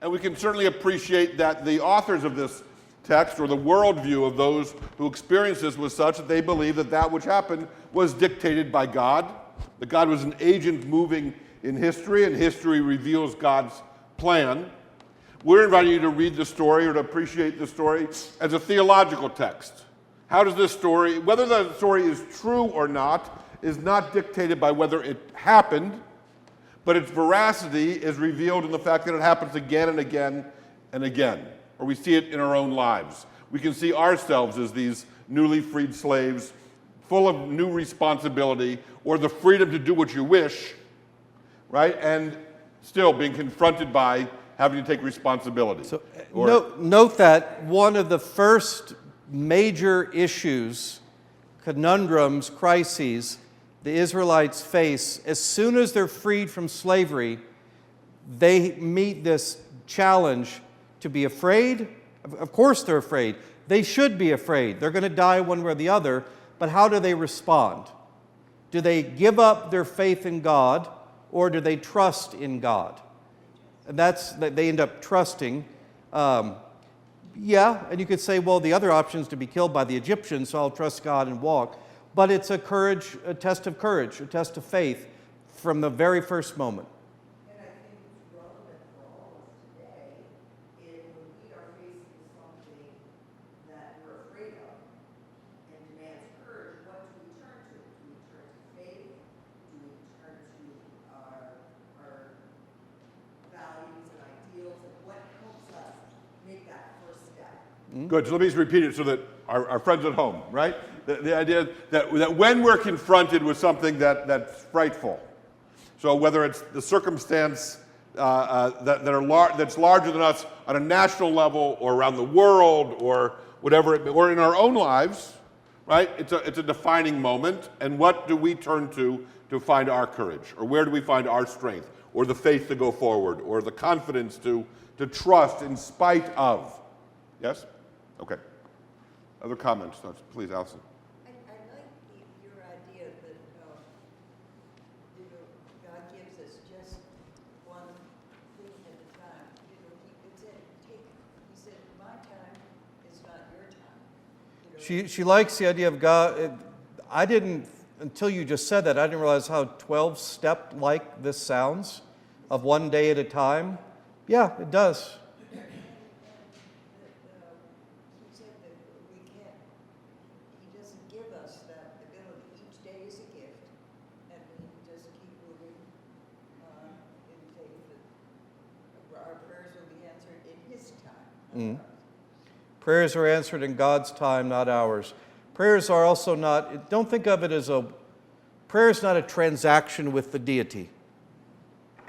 And we can certainly appreciate that the authors of this text, or the worldview of those who experienced this, was such that they believed that that which happened was dictated by God, that God was an agent moving in history, and history reveals God's plan. We're inviting you to read the story or to appreciate the story as a theological text. How does this story, whether the story is true or not, is not dictated by whether it happened, but its veracity is revealed in the fact that it happens again and again and again, or we see it in our own lives. We can see ourselves as these newly freed slaves, full of new responsibility, or the freedom to do what you wish, right? And still being confronted by having to take responsibility. So note that one of the first major issues, conundrums, crises the Israelites face, as soon as they're freed from slavery, they meet this challenge to be afraid. Of course they're afraid. They should be afraid. They're going to die one way or the other, but how do they respond? Do they give up their faith in God, or do they trust in God? And they end up trusting. And you could say, well, the other option is to be killed by the Egyptians, so I'll trust God and walk. But it's a test of courage, a test of faith from the very first moment. And I think it's relevant for all of us today when we are facing something that we're afraid of and demands courage. What do we turn to? Do we turn to faith? Do we turn to our values and ideals? And what helps us make that first step? Good. So let me just repeat it so that our friends at home, right? The idea that when we're confronted with something that's frightful, so whether it's the circumstance that's larger than us on a national level or around the world or whatever, or in our own lives, right? It's a defining moment. And what do we turn to find our courage? Or where do we find our strength? Or the faith to go forward? Or the confidence to trust in spite of? Yes? Okay. Other comments? Please, Allison. I like your idea that God gives us just one thing at a time. He said, my time is not your time. She likes the idea of God. I didn't, until you just said that, I didn't realize how 12-step like this sounds, of one day at a time. Yeah, it does. Prayers are answered in God's time, not ours. Prayers are also not, don't think of it as prayer is not a transaction with the deity.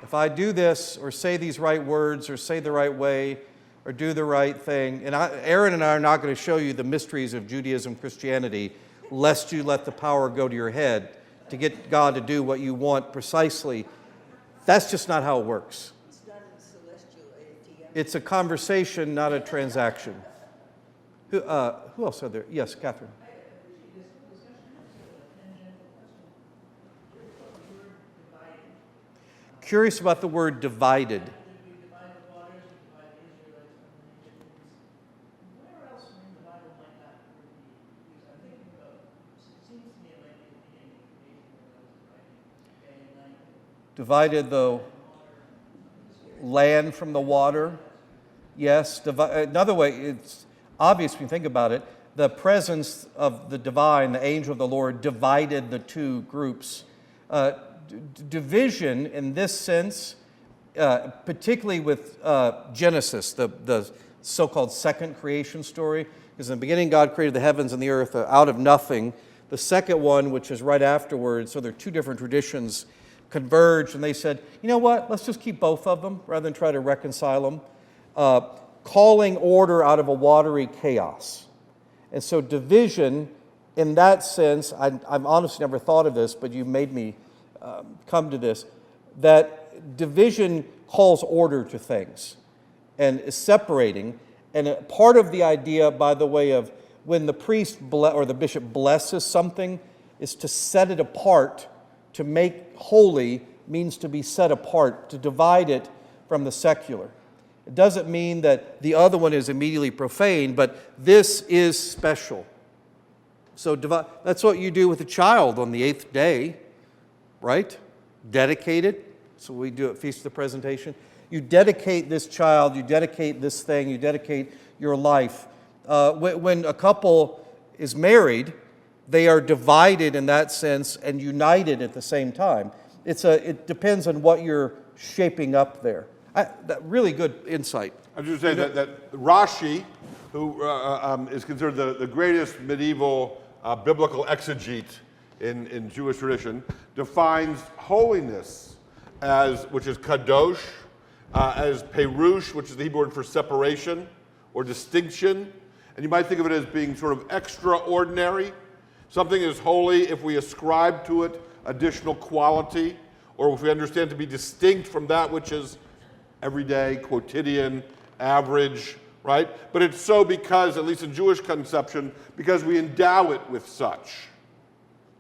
If I do this, or say these right words, or say the right way, or do the right thing, and Aaron and I are not going to show you the mysteries of Judaism, Christianity, lest you let the power go to your head to get God to do what you want precisely. That's just not how it works. It's a conversation, not a transaction. Who else are there? Yes, Catherine. Curious about the word divided. Divided the land from the water. Yes. Another way, it's obvious when you think about it, the presence of the divine, the angel of the Lord, divided the two groups. Division in this sense, particularly with Genesis, the so-called second creation story, because in the beginning God created the heavens and the earth out of nothing. The second one, which is right afterwards, so there are two different traditions, converged, and they said, you know what, let's just keep both of them rather than try to reconcile them. Calling order out of a watery chaos. And so division, in that sense, I've honestly never thought of this, but you made me come to this, that division calls order to things and is separating. And part of the idea, by the way, of when the priest or the bishop blesses something, is to set it apart. To make holy means to be set apart, to divide it from the secular. It doesn't mean that the other one is immediately profane, but this is special. So that's what you do with a child on the 8th day, right? Dedicate it. So we do at Feast of the Presentation. You dedicate this child, you dedicate this thing, you dedicate your life. When a couple is married, they are divided in that sense and united at the same time. It depends on what you're shaping up there. Really good insight. I was just saying that Rashi, who is considered the greatest medieval biblical exegete in Jewish tradition, defines holiness which is kadosh, as perush, which is the Hebrew word for separation or distinction. And you might think of it as being sort of extraordinary. Something is holy if we ascribe to it additional quality, or if we understand to be distinct from that which is everyday, quotidian, average, right? But it's so because, at least in Jewish conception, because we endow it with such,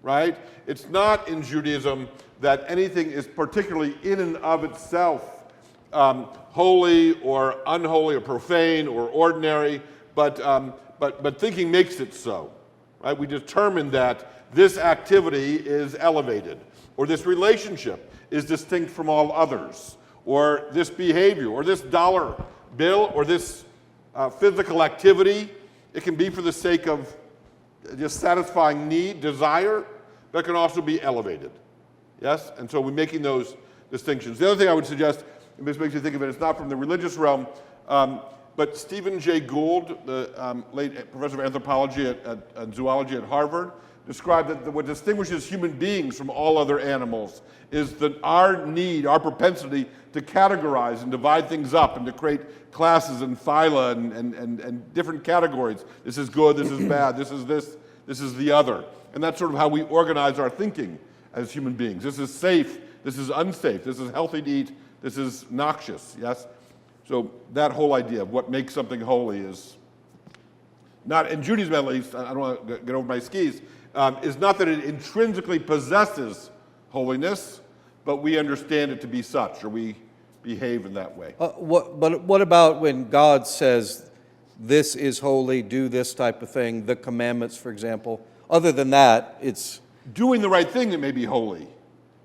right? It's not in Judaism that anything is particularly in and of itself holy or unholy or profane or ordinary, but thinking makes it so, right? We determine that this activity is elevated, or this relationship is distinct from all others, or this behavior, or this dollar bill, or this physical activity. It can be for the sake of just satisfying need, desire, but it can also be elevated. Yes? And so we're making those distinctions. The other thing I would suggest, and this makes you think of it, it's not from the religious realm, but Stephen Jay Gould, the late professor of anthropology and zoology at Harvard, described that what distinguishes human beings from all other animals is that our need, our propensity to categorize and divide things up and to create classes and phyla and different categories. This is good, this is bad, this is the other. And that's sort of how we organize our thinking as human beings. This is safe, this is unsafe, this is healthy to eat, this is noxious, yes? So that whole idea of what makes something holy is not, in Judaism at least, I don't want to get over my skis, is not that it intrinsically possesses holiness, but we understand it to be such, or we behave in that way. But what about when God says, this is holy, do this type of thing, the commandments, for example? Other than that, it's doing the right thing that may be holy,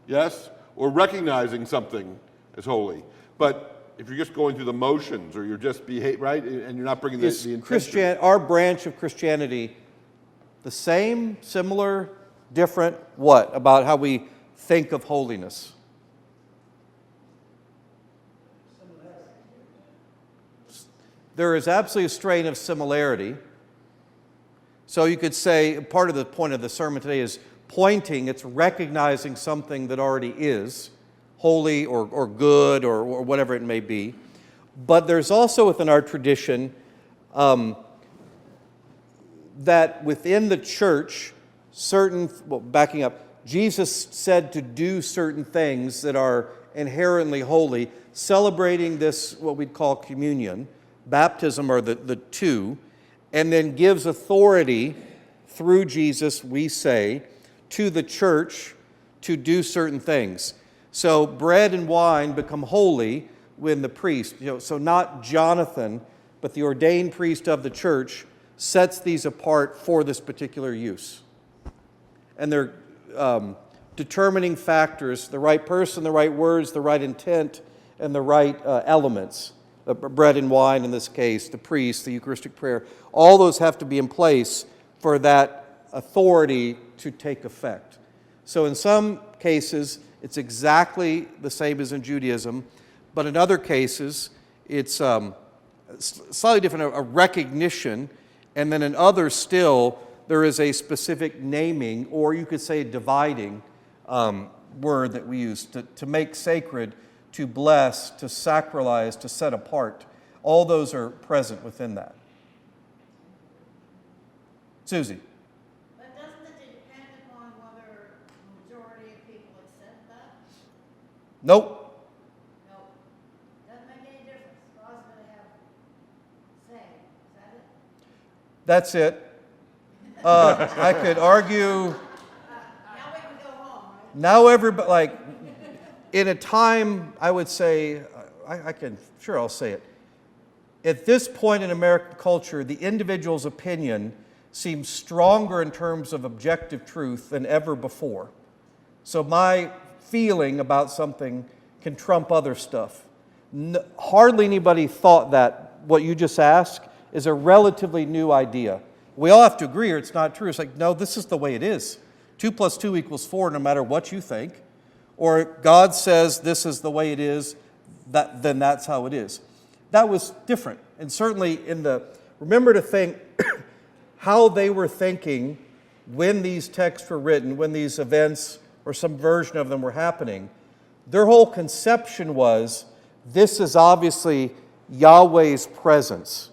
yes? Or recognizing something as holy. But if you're just going through the motions, or you're just right, and you're not bringing the intention. Our branch of Christianity the same, similar, different, what about how we think of holiness? There is absolutely a strain of similarity. So you could say part of the point of the sermon today is pointing, it's recognizing something that already is holy or good or whatever it may be. But there's also within our tradition that within the church, backing up, Jesus said to do certain things that are inherently holy, celebrating this, what we'd call communion. Baptism are the two, and then gives authority through Jesus, we say, to the church to do certain things. So bread and wine become holy when the priest, so not Jonathon, but the ordained priest of the church sets these apart for this particular use. And they're determining factors, the right person, the right words, the right intent, and the right elements. Bread and wine in this case, the priest, the Eucharistic prayer, all those have to be in place for that authority to take effect. So in some cases, it's exactly the same as in Judaism, but in other cases, it's slightly different, a recognition, and then in others still, there is a specific naming, or you could say dividing word that we use to make sacred, to bless, to sacralize, to set apart. All those are present within that. Susie. But doesn't it depend upon whether the majority of people accept that? Nope. No. Doesn't make any difference. God's going to have say. Is that it? That's it. I could argue. Now we can go home, right? Now everybody, in a time, I would say, I'll say it. At this point in American culture, the individual's opinion seems stronger in terms of objective truth than ever before. So my feeling about something can trump other stuff. Hardly anybody thought that what you just asked is a relatively new idea. We all have to agree or it's not true. It's like, no, this is the way it is. 2 + 2 = 4 no matter what you think. Or God says this is the way it is, then that's how it is. That was different. And certainly remember to think how they were thinking when these texts were written, when these events or some version of them were happening. Their whole conception was, this is obviously Yahweh's presence.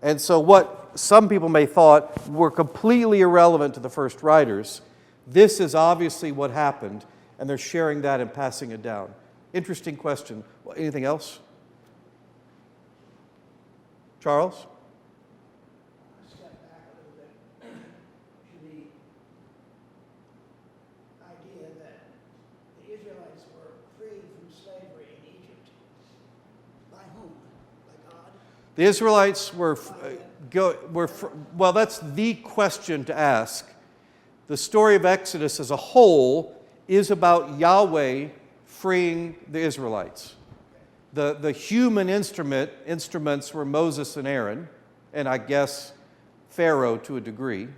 And so what some people may thought were completely irrelevant to the first writers, this is obviously what happened, and they're sharing that and passing it down. Interesting question. Anything else? Charles? Step back a little bit to the idea that the Israelites were freed from slavery in Egypt. By whom? By God? The Israelites well, that's the question to ask. The story of Exodus as a whole is about Yahweh freeing the Israelites. The human instruments were Moses and Aaron, and I guess Pharaoh to a degree. He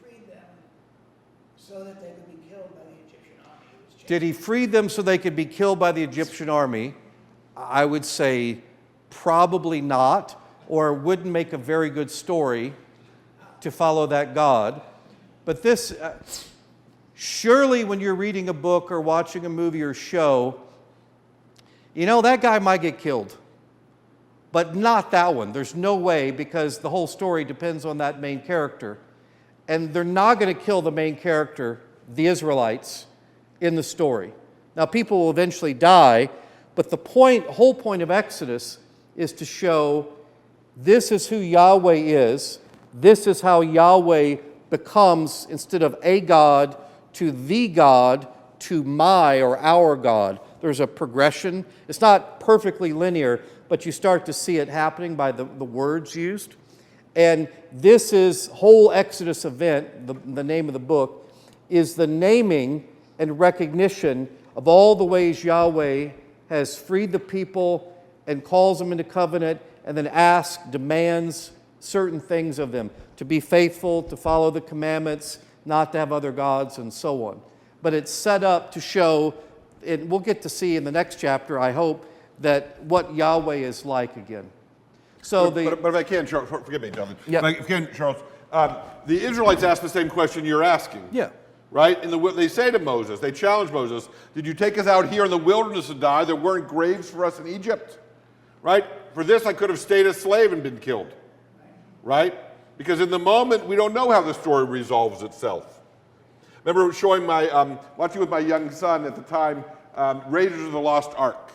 freed them so that they could be killed by the Egyptian army. Did he free them so they could be killed by the Egyptian army? I would say probably not, or it wouldn't make a very good story to follow that God. But this, surely when you're reading a book or watching a movie or show, you know, that guy might get killed. But not that one. There's no way, because the whole story depends on that main character. And they're not going to kill the main character, the Israelites, in the story. Now, people will eventually die, but the whole point of Exodus is to show this is who Yahweh is. This is how Yahweh becomes, instead of a God, to the God, to my or our God. There's a progression. It's not perfectly linear, but you start to see it happening by the words used. And this is whole Exodus event, the name of the book, is the naming and recognition of all the ways Yahweh has freed the people and calls them into covenant, and then demands certain things of them, to be faithful, to follow the commandments, not to have other gods, and so on. But it's set up to show, and we'll get to see in the next chapter, I hope, that what Yahweh is like again. So but if I can, Charles, forgive me, Jonathan. Yeah. If I can, Charles, the Israelites asked the same question you're asking. Yeah. Right? They say to Moses, they challenge Moses, did you take us out here in the wilderness to die? There weren't graves for us in Egypt. Right? For this, I could have stayed a slave and been killed. Right? Because in the moment, we don't know how the story resolves itself. Remember watching with my young son at the time, Raiders of the Lost Ark.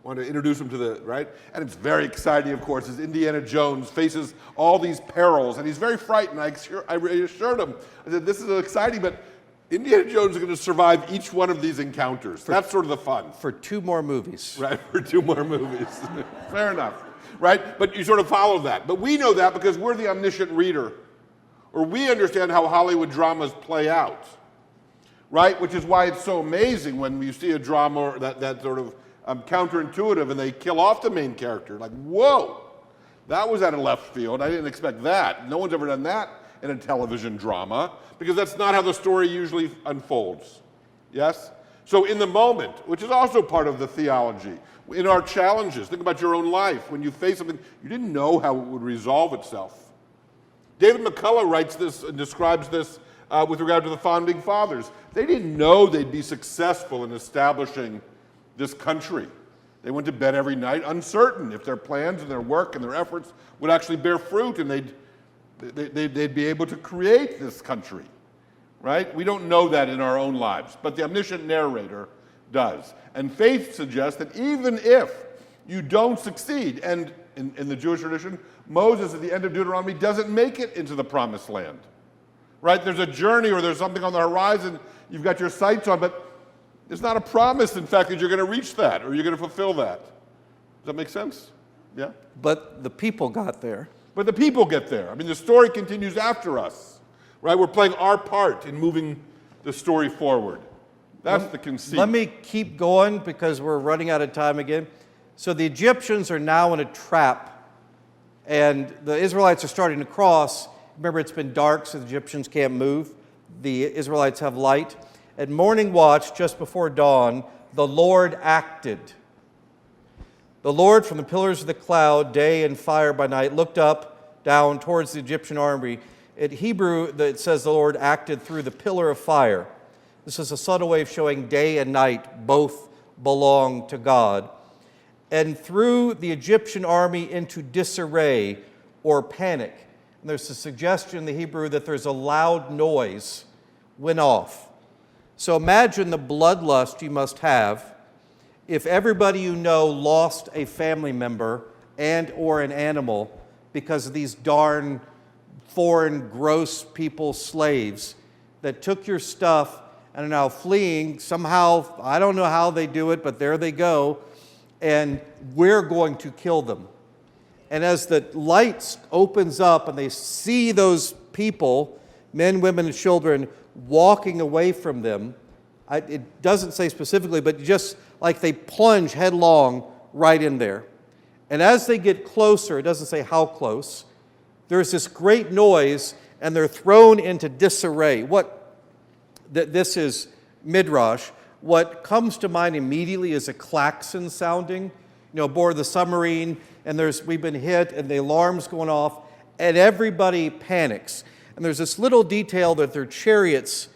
I want to introduce him to right? And it's very exciting, of course, as Indiana Jones faces all these perils, and he's very frightened. I assured him, I said, this is exciting, but Indiana Jones is going to survive each one of these encounters. That's sort of the fun. For 2 more movies. Right, for 2 more movies. Fair enough. Right? But you sort of follow that. But we know that because we're the omniscient reader, or we understand how Hollywood dramas play out. Right? Which is why it's so amazing when you see a drama that sort of counterintuitive and they kill off the main character. Like, whoa, that was out of left field. I didn't expect that. No one's ever done that in a television drama, because that's not how the story usually unfolds. Yes? So in the moment, which is also part of the theology, in our challenges, think about your own life. When you face something, you didn't know how it would resolve itself. David McCullough writes this and describes this with regard to the founding fathers. They didn't know they'd be successful in establishing this country. They went to bed every night uncertain if their plans and their work and their efforts would actually bear fruit, and they'd be able to create this country, right? We don't know that in our own lives, but the omniscient narrator does. And faith suggests that even if you don't succeed, and in the Jewish tradition, Moses at the end of Deuteronomy doesn't make it into the promised land, right? There's a journey or there's something on the horizon you've got your sights on, but there's not a promise, in fact, that you're going to reach that or you're going to fulfill that. Does that make sense? Yeah. But the people got there. But the people get there. I mean, the story continues after us, right? We're playing our part in moving the story forward. That's the conceit. Let me keep going because we're running out of time again. So the Egyptians are now in a trap, and the Israelites are starting to cross. Remember, it's been dark, so the Egyptians can't move. The Israelites have light. At morning watch, just before dawn, the Lord acted. The Lord, from the pillars of the cloud, day and fire by night, looked up, down towards the Egyptian army. In Hebrew, it says the Lord acted through the pillar of fire. This is a subtle way of showing day and night both belong to God. And threw the Egyptian army into disarray or panic. And there's a suggestion in the Hebrew that there's a loud noise went off. So imagine the bloodlust you must have if everybody you know lost a family member and or an animal because of these darn foreign, gross people, slaves that took your stuff and are now fleeing somehow. I don't know how they do it, but there they go. And we're going to kill them. And as the lights opens up and they see those people, men, women, and children, walking away from them, it doesn't say specifically, but just like they plunge headlong right in there. And as they get closer, it doesn't say how close, there's this great noise and they're thrown into disarray. This is Midrash. What comes to mind immediately is a klaxon sounding, aboard the submarine, and we've been hit and the alarm's going off, and everybody panics. And there's this little detail that their chariots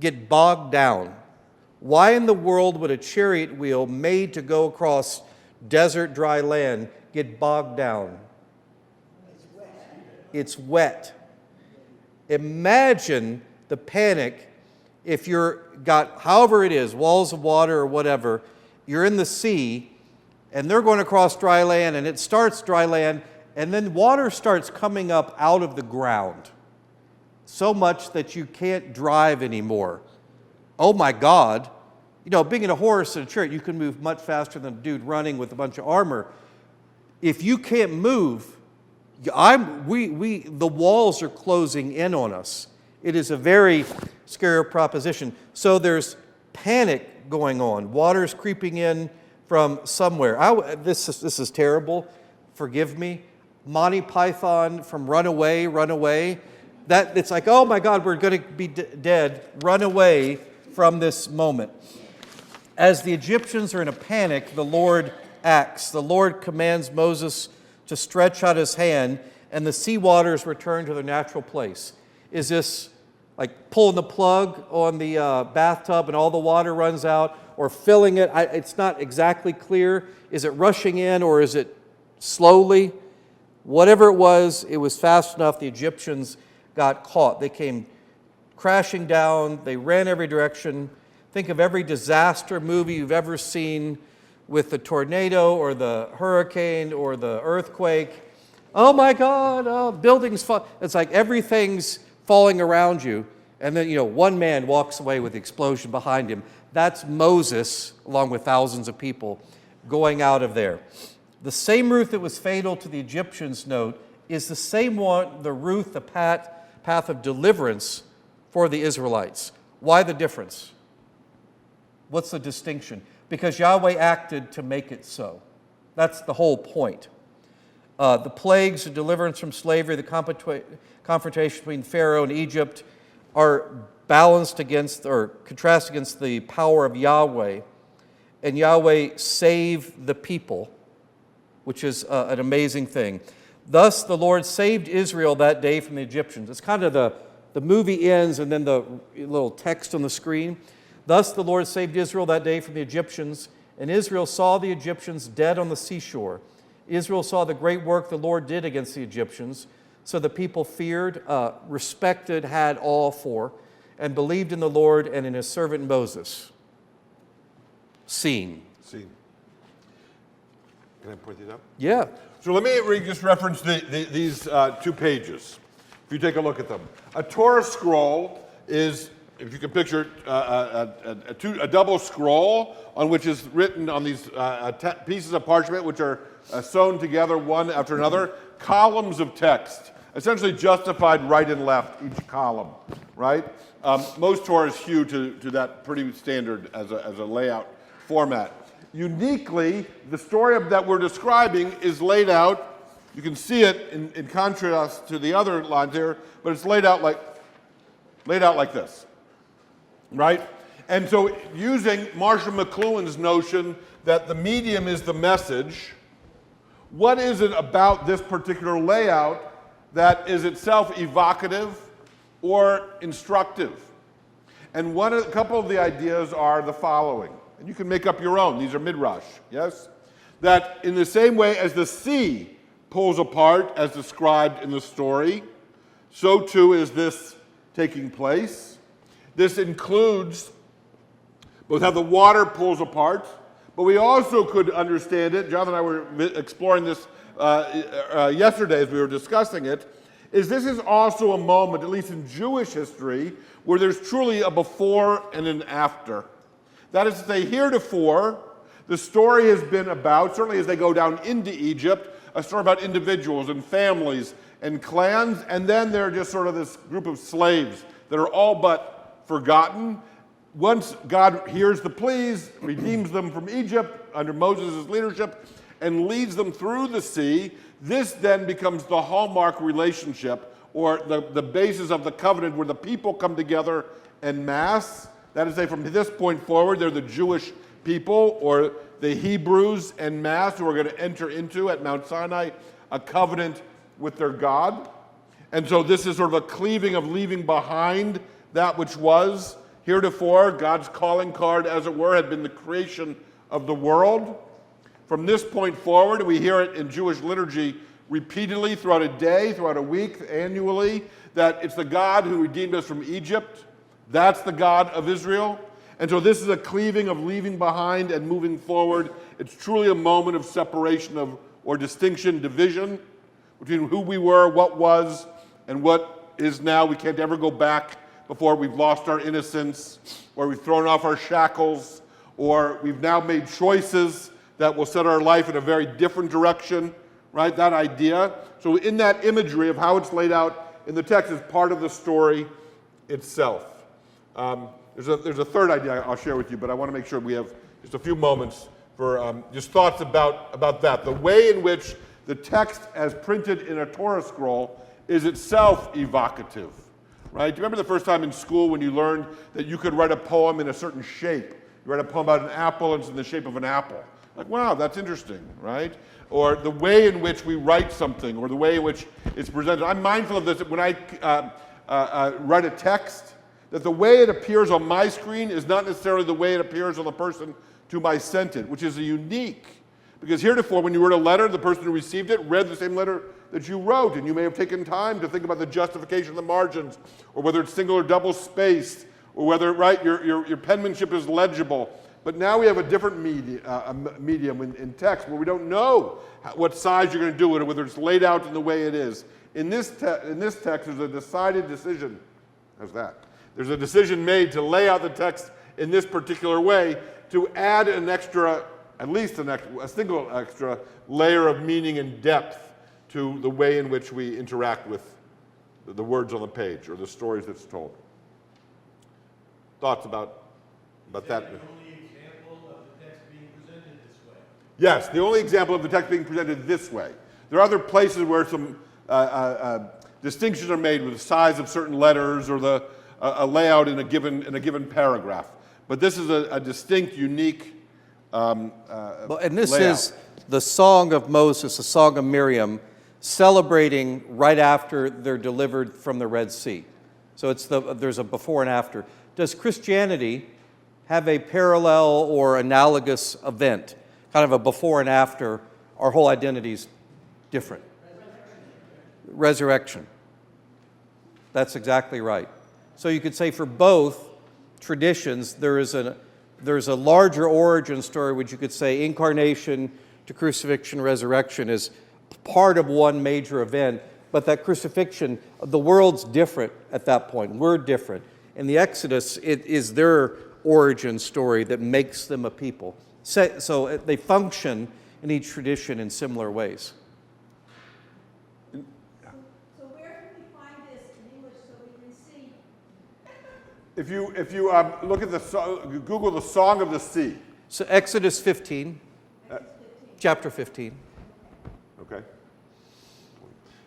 get bogged down. Why in the world would a chariot wheel made to go across desert, dry land get bogged down? It's wet. Imagine the panic if you're got, however it is, walls of water or whatever, you're in the sea, and they're going across dry land, and it starts dry land, and then water starts coming up out of the ground. So much that you can't drive anymore. Oh my God. Being in a horse and a chariot, you can move much faster than a dude running with a bunch of armor. If you can't move, the walls are closing in on us. It is a very scary proposition. So there's panic going on. Water's creeping in from somewhere. This is terrible. Forgive me. Monty Python from Run Away. It's like, oh my God, we're going to be dead. Run away from this moment. As the Egyptians are in a panic, the Lord acts. The Lord commands Moses to stretch out his hand, and the sea waters return to their natural place. Is this like pulling the plug on the bathtub and all the water runs out, or filling it? It's not exactly clear. Is it rushing in, or is it slowly? Whatever it was fast enough. The Egyptians got caught. They came crashing down. They ran every direction. Think of every disaster movie you've ever seen with the tornado or the hurricane or the earthquake. Oh my God, buildings fall. It's like everything's falling around you. And then, one man walks away with the explosion behind him. That's Moses, along with thousands of people, going out of there. The same route that was fatal to the Egyptians, note, is the same one, the route, the path of deliverance for the Israelites. Why the difference? What's the distinction? Because Yahweh acted to make it so. That's the whole point. The plagues, the deliverance from slavery, the confrontation between Pharaoh and Egypt are balanced against or contrast against the power of Yahweh. And Yahweh saved the people, which is an amazing thing. Thus the Lord saved Israel that day from the Egyptians. It's kind of the movie ends and then the little text on the screen. Thus the Lord saved Israel that day from the Egyptians, and Israel saw the Egyptians dead on the seashore. Israel saw the great work the Lord did against the Egyptians, so the people feared, respected, had awe for, and believed in the Lord and in his servant Moses. Scene. Can I point these up? Yeah. So let me just reference these 2 pages, if you take a look at them. A Torah scroll is if you can picture a double scroll on which is written on these pieces of parchment, which are sewn together one after another, columns of text, essentially justified right and left, each column, right? Most Torahs hew to that pretty standard as a layout format. Uniquely, the story that we're describing is laid out, you can see it in contrast to the other lines here, but it's laid out like this, right? And so using Marshall McLuhan's notion that the medium is the message, what is it about this particular layout that is itself evocative or instructive? And a couple of the ideas are the following, and you can make up your own. These are midrash, yes? That in the same way as the sea pulls apart as described in the story, so too is this taking place. This includes both how the water pulls apart, but we also could understand it, Jonathan and I were exploring this yesterday as we were discussing it, is this is also a moment, at least in Jewish history, where there's truly a before and an after. That is to say, heretofore, the story has been about, certainly as they go down into Egypt, a story about individuals and families and clans, and then they're just sort of this group of slaves that are all but forgotten. Once God hears the pleas, redeems them from Egypt under Moses' leadership, and leads them through the sea, this then becomes the hallmark relationship, or the basis of the covenant, where the people come together en masse. That is to say, from this point forward, they're the Jewish people, or the Hebrews en masse, who are going to enter into, at Mount Sinai, a covenant with their God. And so this is sort of a cleaving of leaving behind that which was. Heretofore, God's calling card, as it were, had been the creation of the world. From this point forward, we hear it in Jewish liturgy repeatedly throughout a day, throughout a week, annually, that it's the God who redeemed us from Egypt. That's the God of Israel. And so this is a cleaving of leaving behind and moving forward. It's truly a moment of separation or distinction, division between who we were, what was, and what is now. We can't ever go back before we've lost our innocence, or we've thrown off our shackles, or we've now made choices that will set our life in a very different direction, right? That idea. So in that imagery of how it's laid out in the text is part of the story itself. There's a third idea I'll share with you, but I want to make sure we have just a few moments for just thoughts about that. The way in which the text as printed in a Torah scroll is itself evocative, right? Do you remember the first time in school when you learned that you could write a poem in a certain shape? You write a poem about an apple and it's in the shape of an apple. Like, wow, that's interesting, right? Or the way in which we write something, or the way in which it's presented. I'm mindful of this when I write a text, that the way it appears on my screen is not necessarily the way it appears on the person to whom I sent it, which is unique. Because heretofore, when you wrote a letter, the person who received it read the same letter that you wrote, and you may have taken time to think about the justification of the margins, or whether it's single or double spaced, or whether, right, your penmanship is legible. But now we have a different medium in text where we don't know what size you're going to do it, or whether it's laid out in the way it is. In this text, there's a decided decision. How's that? There's a decision made to lay out the text in this particular way to add an extra, at least a single extra layer of meaning and depth to the way in which we interact with the words on the page or the stories that's told. Thoughts about that? The only example of the text being presented this way? Yes, the only example of the text being presented this way. There are other places where some distinctions are made with the size of certain letters or a layout in a given paragraph. But this is a distinct, unique And this layout. is the Song of Moses, the Song of Miriam, celebrating right after they're delivered from the Red Sea. So there's a before and after. Does Christianity have a parallel or analogous event, kind of a before and after? Our whole identity's different. Resurrection. That's exactly right. So you could say for both traditions, there's a larger origin story, which you could say incarnation to crucifixion, resurrection is part of one major event, but that crucifixion, the world's different at that point. We're different. In the Exodus, it is their origin story that makes them a people. So they function in each tradition in similar ways. So where can we find this in English so we can see? If you look at Google the Song of the Sea. So Exodus 15, chapter 15. Okay.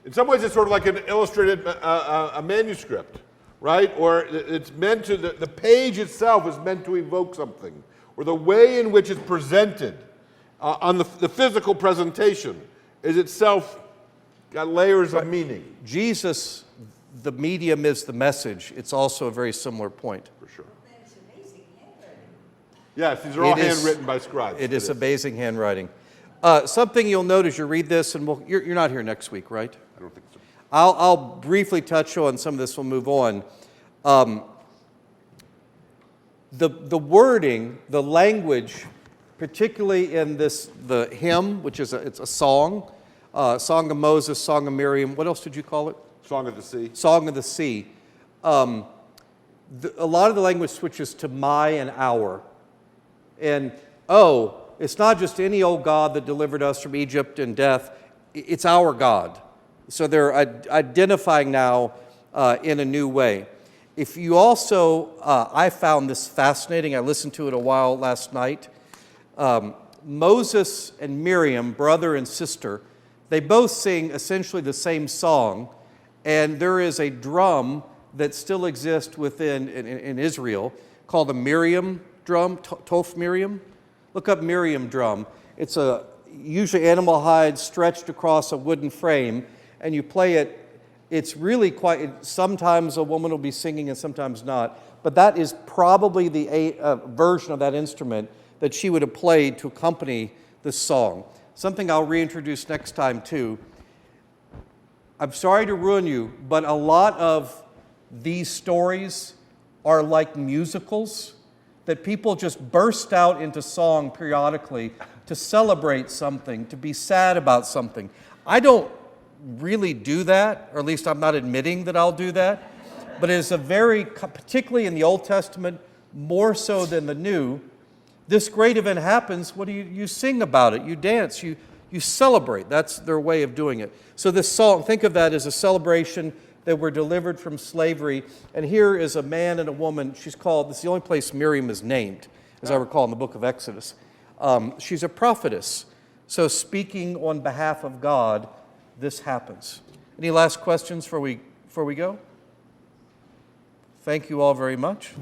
In some ways, it's sort of like an illustrated a manuscript, right? Or it's meant to, the page itself is meant to evoke something, or the way in which it's presented on the physical presentation is itself got layers of meaning. Jesus, the medium is the message. It's also a very similar point. For sure. That's amazing handwriting. Yes, these are all It is- handwritten by scribes. It is amazing handwriting. Something you'll note as you read this, and you're not here next week, right? I don't think so. I'll briefly touch on some of this. We'll move on. The wording, the language, particularly in the hymn, which is it's a song, Song of Moses, Song of Miriam. What else did you call it? Song of the Sea. Song of the Sea. A lot of the language switches to my and our. And, it's not just any old God that delivered us from Egypt and death. It's our God. So they're identifying now in a new way. If you also, I found this fascinating. I listened to it a while last night. Moses and Miriam, brother and sister, they both sing essentially the same song. And there is a drum that still exists within in Israel called a Miriam drum, Toph Miriam. Look up Miriam drum. It's a usually animal hide stretched across a wooden frame, and you play it. It's really quite, sometimes a woman will be singing and sometimes not, but that is probably the version of that instrument that she would have played to accompany this song. Something I'll reintroduce next time too. I'm sorry to ruin you, but a lot of these stories are like musicals that people just burst out into song periodically to celebrate something, to be sad about something. I don't really do that, or at least I'm not admitting that I'll do that, but it is a very, particularly in the Old Testament, more so than the New, this great event happens, what do you sing about it, you dance, you celebrate. That's their way of doing it. So this song, think of that as a celebration that were delivered from slavery. And here is a man and a woman. She's called, this is the only place Miriam is named, as I recall in the book of Exodus. She's a prophetess. So speaking on behalf of God, this happens. Any last questions before we go? Thank you all very much.